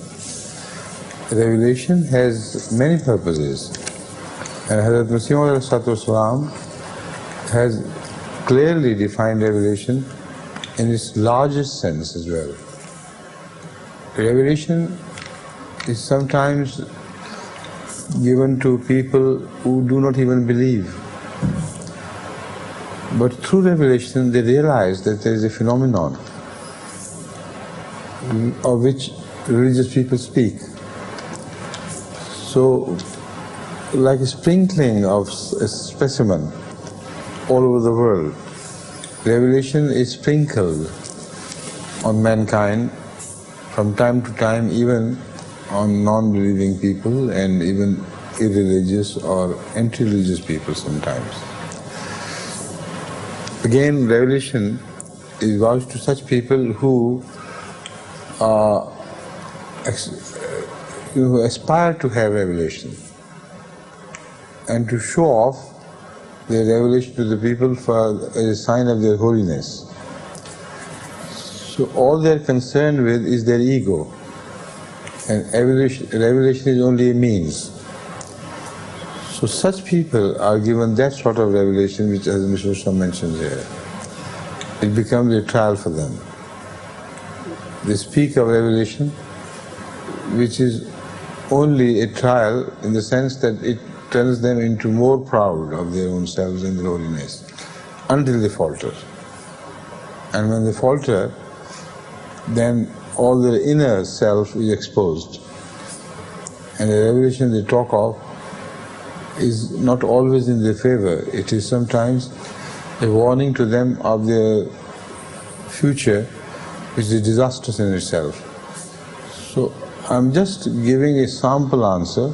Revelation has many purposes, and Hazrat Masih Maud has clearly defined revelation in its largest sense as well. Revelation is sometimes given to people who do not even believe. But through revelation they realize that there is a phenomenon of which religious people speak. So, like a sprinkling of a specimen all over the world, revelation is sprinkled on mankind from time to time, even on non-believing people and even irreligious or anti-religious people sometimes. Again, revelation is vouched to such people who aspire to have revelation and to show off their revelation to the people as a sign of their holiness. So all they are concerned with is their ego, and revelation is only a means. So such people are given that sort of revelation which, as Mr. Shah mentioned here, it becomes a trial for them. They speak of revelation which is only a trial in the sense that it turns them into more proud of their own selves and their holiness until they falter. And when they falter, then all their inner self is exposed. And the revelation they talk of is not always in their favor. It is sometimes a warning to them of their future, which is disastrous in itself. So I'm just giving a sample answer.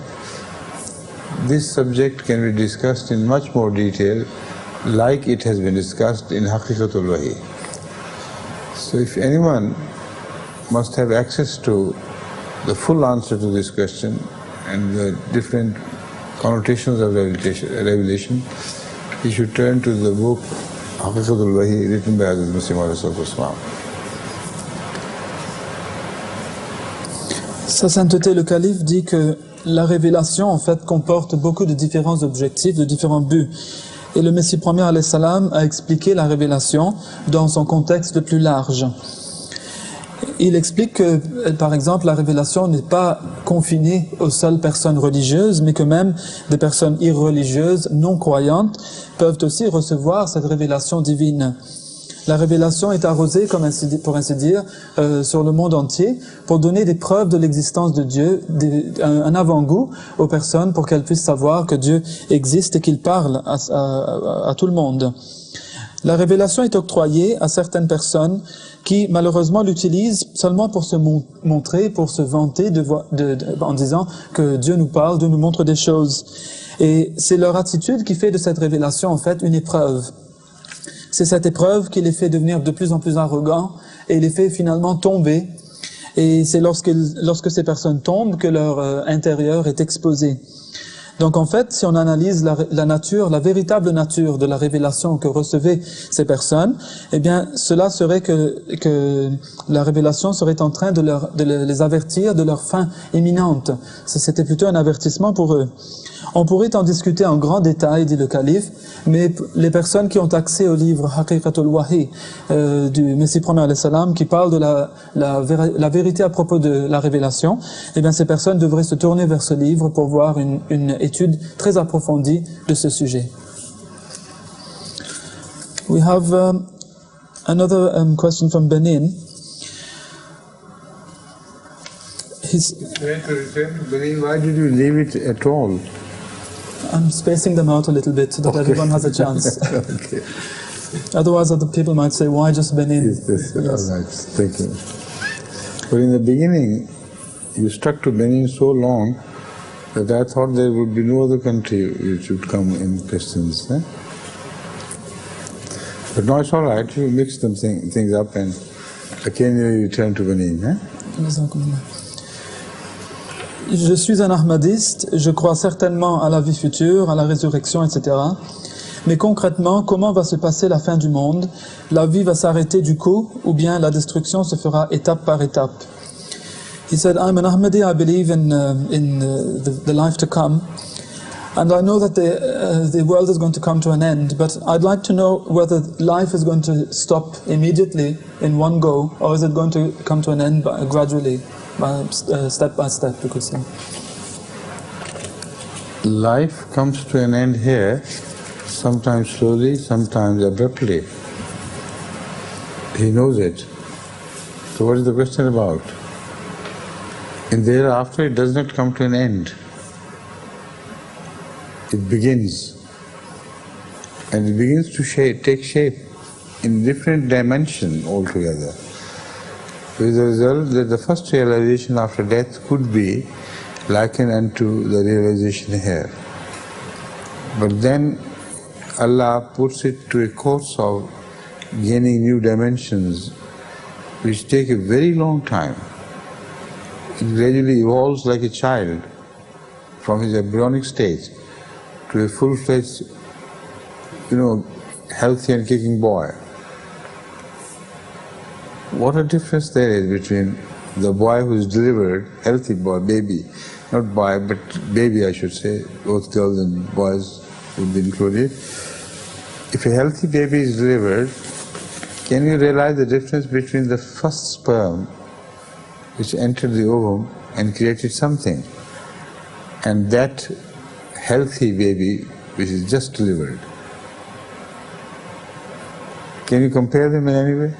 This subject can be discussed in much more detail, like it has been discussed in Haqiqatul Wahi. So if anyone must have access to the full answer to this question and the different connotations of revelation, he should turn to the book Haqiqatul Wahi written by Hazrat Masih Maud. Sa sainteté le calife dit que la révélation en fait comporte beaucoup de différents objectifs, de différents buts. Et le Messie premier alayhi salam a expliqué la révélation dans son contexte le plus large. Il explique que, par exemple, la révélation n'est pas confinée aux seules personnes religieuses, mais que même des personnes irreligieuses, non croyantes, peuvent aussi recevoir cette révélation divine. La révélation est arrosée, pour ainsi dire, sur le monde entier, pour donner des preuves de l'existence de Dieu, un avant-goût aux personnes pour qu'elles puissent savoir que Dieu existe et qu'il parle à tout le monde. La révélation est octroyée à certaines personnes qui malheureusement l'utilisent seulement pour se montrer, pour se vanter en disant que Dieu nous parle, Dieu nous montre des choses. Et c'est leur attitude qui fait de cette révélation en fait une épreuve. C'est cette épreuve qui les fait devenir de plus en plus arrogants et les fait finalement tomber. Et c'est lorsque ces personnes tombent que leur intérieur est exposé. Donc en fait, si on analyse la véritable nature de la révélation que recevaient ces personnes, eh bien cela serait que la révélation serait en train de les avertir de leur fin imminente. C'était plutôt un avertissement pour eux. On pourrait en discuter en grand détail, dit le calife, mais les personnes qui ont accès au livre Haqiqatul Wahi du Messie premier alayhi salam, qui parle de la vérité à propos de la révélation, eh bien ces personnes devraient se tourner vers ce livre pour voir une étude très approfondie de ce sujet. We have another question from Benin. Benin, why did you leave it at all? I'm spacing them out a little bit so that everyone has a chance. Okay. Otherwise, other people might say, why just Benin? Yes. All right. Thank you. But in the beginning, you stuck to Benin so long that I thought there would be no other country which would come in questions. Eh? But now it's all right. You mix them things up and occasionally you turn to Benin. Eh? Je suis un ahmadiste, je crois certainement à la vie future, à la résurrection, etc. Mais concrètement, comment va se passer la fin du monde? La vie va s'arrêter du coup, ou bien la destruction se fera étape par étape? He said, I'm an Ahmadi, I believe in the life to come, and I know that the world is going to come to an end, but I'd like to know whether life is going to stop immediately in one go, or is it going to come to an end gradually, step by step, you could say. Life comes to an end here, sometimes slowly, sometimes abruptly. He knows it. So what is the question about? And thereafter it does not come to an end. It begins. And it begins to take shape in different dimension altogether. With the result that the first realization after death could be likened unto the realization here. But then Allah puts it to a course of gaining new dimensions which take a very long time. It gradually evolves like a child from his embryonic stage to a full-fledged, healthy and kicking boy. What a difference there is between the boy who is delivered, healthy boy, baby, not boy, but baby I should say, both girls and boys would be included. If a healthy baby is delivered, can you realize the difference between the first sperm which entered the ovum and created something, and that healthy baby which is just delivered? Can you compare them in any way?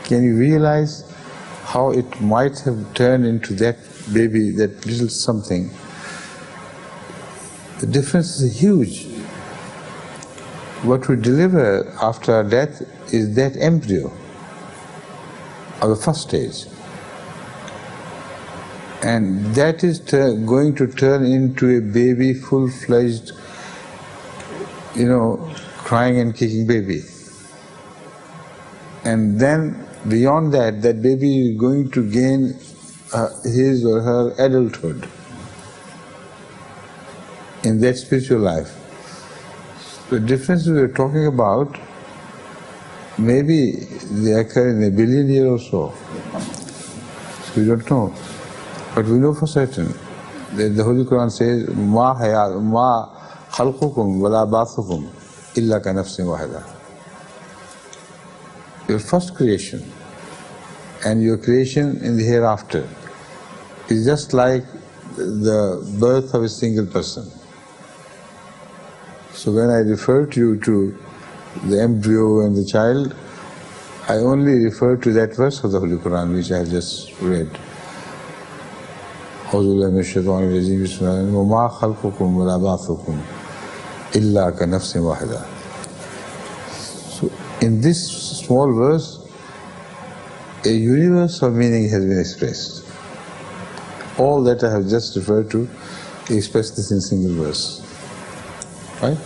Can you realize how it might have turned into that baby, that little something? The difference is huge. What we deliver after our death is that embryo of the first stage. And that is going to turn into a baby, full-fledged, crying and kicking baby. And then beyond that, that baby is going to gain his or her adulthood in that spiritual life. The differences we are talking about, maybe they occur in 1 billion years or so. So we don't know. But we know for certain that the Holy Quran says, "Ma khalqukum wala ba'thukum illa ka nafsin wahida." Your first creation and your creation in the hereafter is just like the birth of a single person. So when I refer to you to the embryo and the child, I only refer to that verse of the Holy Quran which I have just read. So in this small verse, a universe of meaning has been expressed. All that I have just referred to, express this in single verse. Right?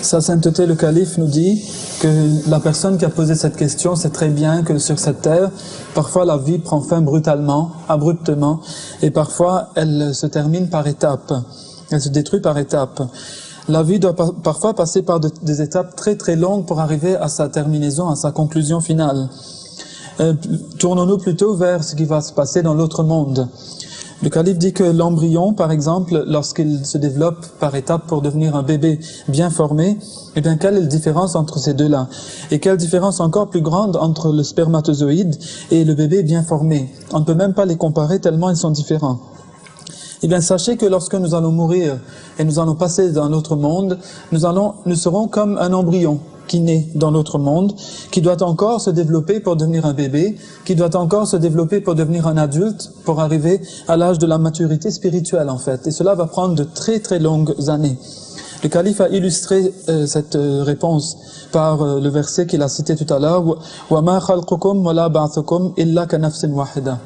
Sa Sainteté le Calife nous dit que la personne qui a posé cette question sait très bien que sur cette terre, parfois la vie prend fin brutalement, abruptement, et parfois elle se termine par étapes, elle se détruit par étapes. La vie doit parfois passer par des étapes très très longues pour arriver à sa terminaison, à sa conclusion finale. Tournons-nous plutôt vers ce qui va se passer dans l'autre monde. Le calife dit que l'embryon, par exemple, lorsqu'il se développe par étapes pour devenir un bébé bien formé, eh bien, quelle est la différence entre ces deux-là? Et quelle différence encore plus grande entre le spermatozoïde et le bébé bien formé? On ne peut même pas les comparer tellement ils sont différents. Eh bien, sachez que lorsque nous allons mourir et nous allons passer dans l'autre monde, nous serons comme un embryon. qui naît dans l'autre monde, qui doit encore se développer pour devenir un bébé, qui doit encore se développer pour devenir un adulte, pour arriver à l'âge de la maturité spirituelle en fait. Et cela va prendre de très très longues années. Le calife a illustré cette réponse par le verset qu'il a cité tout à l'heure, وَمَا خَلْقُكُمْ وَلَا بَعْثُكُمْ إِلَّا كَنَفْسٍ وَاحِدَةٍ.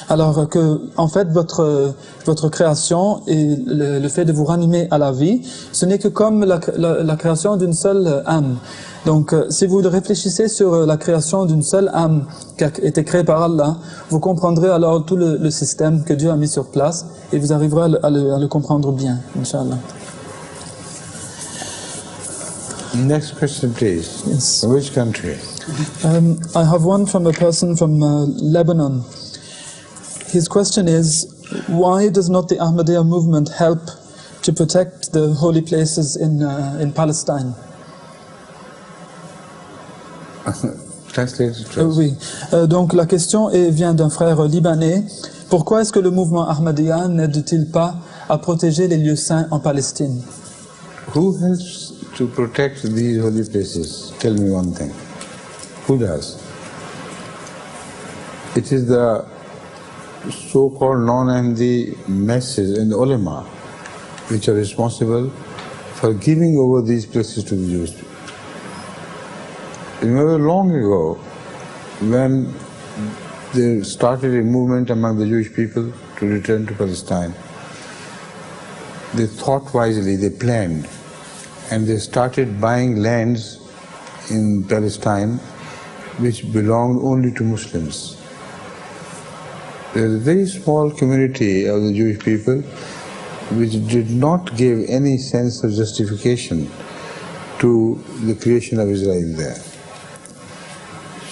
Alors que, en fait, votre création et le fait de vous ranimer à la vie, ce n'est que comme la création d'une seule âme. Donc, si vous réfléchissez sur la création d'une seule âme qui a été créée par Allah, vous comprendrez alors tout le système que Dieu a mis sur place et vous arriverez à le comprendre bien, Inch'Allah. Next question, please. Yes. Which country? I have one from a person from Lebanon. His question is, why does not the Ahmadiyya movement help to protect the holy places in Palestine? Translated to us. Oui. Donc la question vient d'un frère libanais. Pourquoi est-ce que le mouvement Ahmadiyya n'aide-t-il pas à protéger les lieux saints en Palestine? Who helps to protect these holy places? Tell me one thing. Who does? It is the so-called non-Ahmadi masses and the ulama which are responsible for giving over these places to the Jewish people. Remember long ago when they started a movement among the Jewish people to return to Palestine, they thought wisely, they planned, and they started buying lands in Palestine which belonged only to Muslims. There is a very small community of the Jewish people which did not give any sense of justification to the creation of Israel there.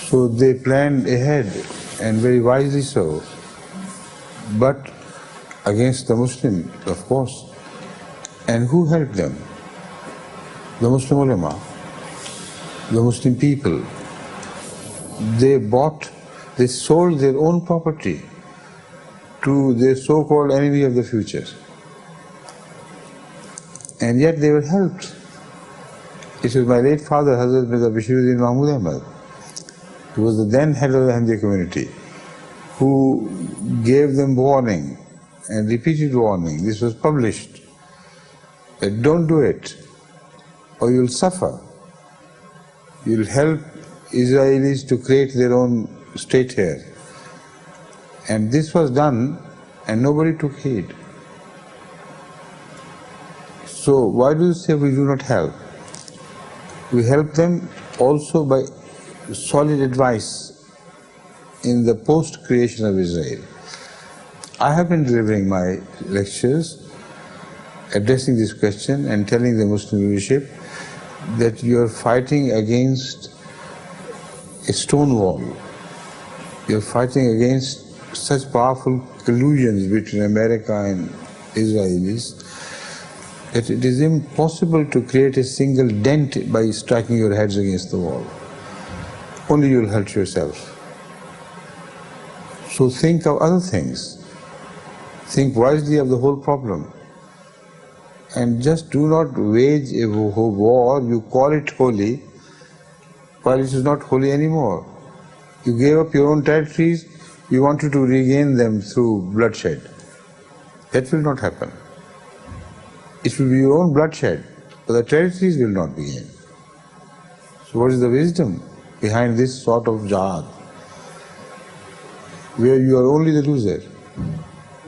So they planned ahead, and very wisely so, but against the Muslim, of course. And who helped them? The Muslim ulama, the Muslim people. They sold their own property to their so-called enemy of the future. And yet they were helped. It was my late father, Hazrat Mirza Bashiruddin Mahmud Ahmad, who was the then head of the Ahmadiyya community, who gave them warning and repeated warning. This was published, that don't do it or you'll suffer. You'll help Israelis to create their own state here. And this was done and nobody took heed. So why do you say we do not help? We help them also by solid advice in the post-creation of Israel. I have been delivering my lectures addressing this question and telling the Muslim leadership that you are fighting against a stone wall. You are fighting against such powerful collusions between America and Israelis that it is impossible to create a single dent by striking your heads against the wall. Only you will hurt yourself. So think of other things. Think wisely of the whole problem. And just do not wage a war, you call it holy, while it is not holy anymore. You gave up your own territories, you wanted to regain them through bloodshed. That will not happen. It will be your own bloodshed, but the territories will not be gained. So what is the wisdom behind this sort of jihad, where you are only the loser?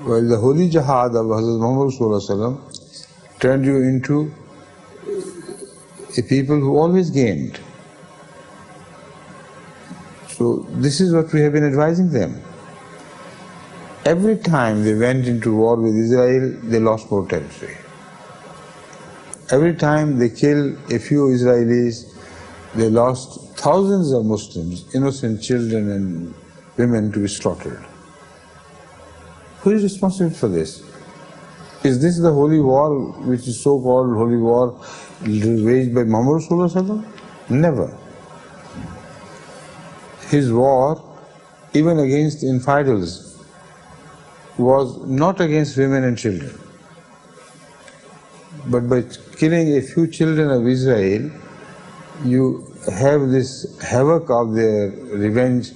While the holy jihad of Hazrat Muhammad turned you into a people who always gained. So this is what we have been advising them. Every time they went into war with Israel, they lost more territory. Every time they killed a few Israelis, they lost thousands of Muslims, innocent children and women to be slaughtered. Who is responsible for this? Is this the holy war, which is so-called holy war, waged by Muhammad? Never. His war, even against infidels, was not against women and children, but by killing a few children of Israel, you have this havoc of their revenge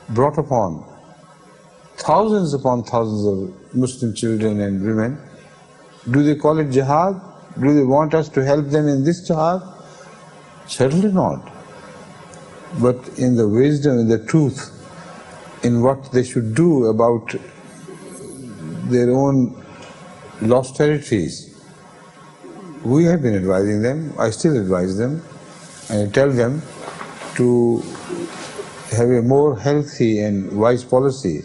brought upon thousands upon thousands of Muslim children and women. Do they call it jihad? Do they want us to help them in this jihad? Certainly not. But in the wisdom, in the truth, in what they should do about their own lost territories, we have been advising them. I still advise them, and I tell them to have a more healthy and wise policy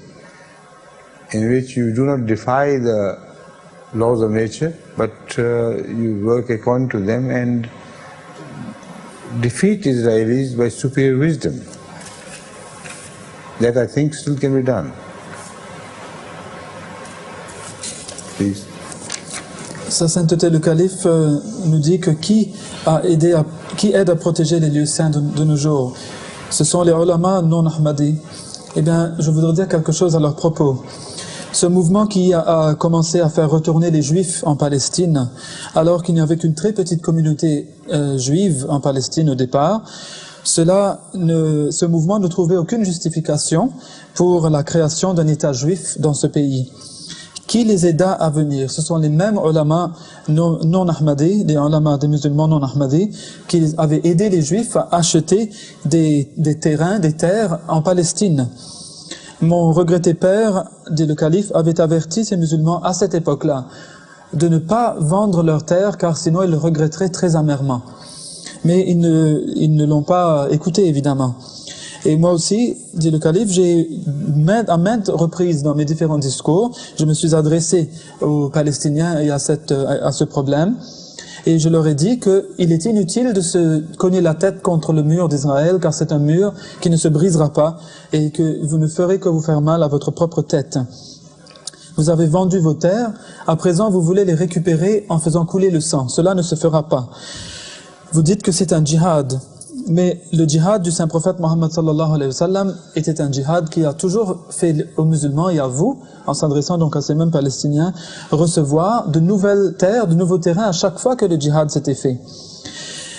in which you do not defy the laws of nature, but you work according to them and defeat Israelis by superior wisdom. That I think still can be done. Please. Sa sainteté le calife nous dit que qui aide à protéger les lieux saints de nos jours? Ce sont les ulama non ahmadis. Eh bien, je voudrais dire quelque chose à leur propos. Ce mouvement qui a commencé à faire retourner les Juifs en Palestine, alors qu'il n'y avait qu'une très petite communauté juive en Palestine au départ, ce mouvement ne trouvait aucune justification pour la création d'un État juif dans ce pays. Qui les aida à venir? Ce sont les mêmes ulama non ahmadis, les ulama des musulmans non ahmadis, qui avaient aidé les Juifs à acheter des terres en Palestine. Mon regretté père, dit le calife, avait averti ces musulmans à cette époque-là de ne pas vendre leurs terres car sinon ils le regretteraient très amèrement. Mais ils ne l'ont pas écouté évidemment. Et moi aussi, dit le calife, à maintes reprises dans mes différents discours, je me suis adressé aux Palestiniens et à ce problème. Et je leur ai dit qu'il est inutile de se cogner la tête contre le mur d'Israël, car c'est un mur qui ne se brisera pas et que vous ne ferez que vous faire mal à votre propre tête. Vous avez vendu vos terres, à présent vous voulez les récupérer en faisant couler le sang. Cela ne se fera pas. Vous dites que c'est un djihad, mais le djihad du saint prophète Mohammed sallallahu alayhi wa sallam était un djihad qui a toujours fait aux musulmans et à vous, en s'adressant donc à ces mêmes Palestiniens, recevoir de nouvelles terres, de nouveaux terrains à chaque fois que le djihad s'était fait.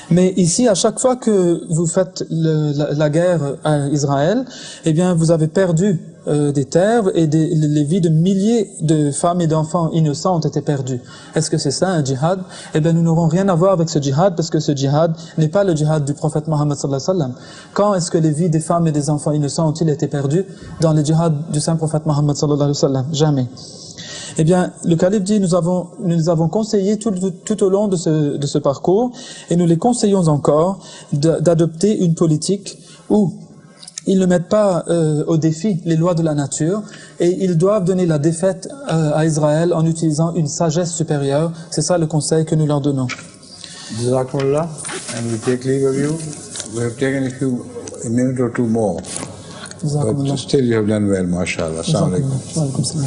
Mais ici, à chaque fois que vous faites la guerre à Israël, eh bien, vous avez perdu des terres et les vies de milliers de femmes et d'enfants innocents ont été perdues. Est-ce que c'est ça un djihad? Eh bien, nous n'aurons rien à voir avec ce djihad parce que ce djihad n'est pas le djihad du prophète Mohammed sallallahu alayhi wa sallam. Quand est-ce que les vies des femmes et des enfants innocents ont-ils été perdues dans le djihad du saint prophète Mohammed sallallahu alayhi wa sallam? Jamais. Eh bien, le calife dit, nous les avons conseillé tout au long de ce parcours, et nous les conseillons encore d'adopter une politique où ils ne mettent pas au défi les lois de la nature, et ils doivent donner la défaite à Israël en utilisant une sagesse supérieure. C'est ça le conseil que nous leur donnons. Jazakumullah, and we take leave of you. We have taken a minute or two more. But still you have done well, mashallah. Assalamu alaikum.